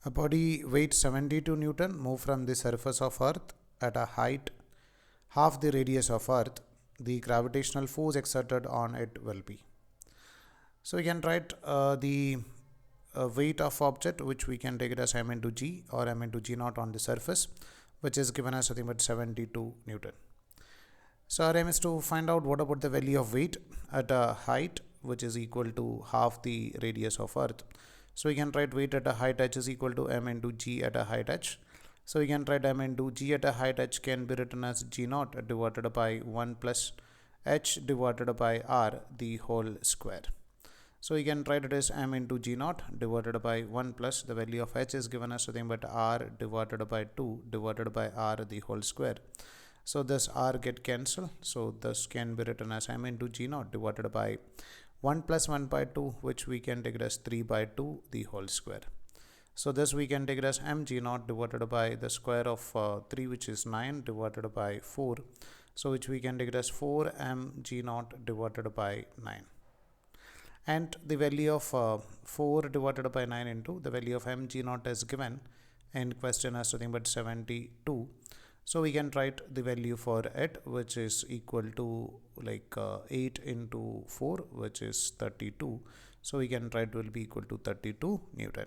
A body weight 72 Newton move from the surface of Earth at a height half the radius of Earth. The gravitational force exerted on it will be. So we can write the weight of object, which we can take it as m into g or m into g naught on the surface, which is given as nothing but 72 Newton. So our aim is to find out what about the value of weight at a height which is equal to half the radius of Earth. So we can write weight at a height h is equal to m into g at a height h. So we can write m into g at a height h can be written as g naught divided by 1 plus h divided by r the whole square. So we can write it as m into g naught divided by 1 plus the value of h is given as nothing but r divided by 2 divided by r the whole square. So this r get cancelled. So this can be written as m into g naught divided by 1 plus 1 by 2, which we can take it as 3 by 2 the whole square. So this we can take it as m g naught divided by the square of 3, which is 9 divided by 4. So which we can take it as 4 m g naught divided by 9. And the value of 4 divided by 9 into the value of m g naught is given in question as nothing but 72. So we can write the value for it, which is equal to like 8 into 4, which is 32. So we can write will be equal to 32 Newton.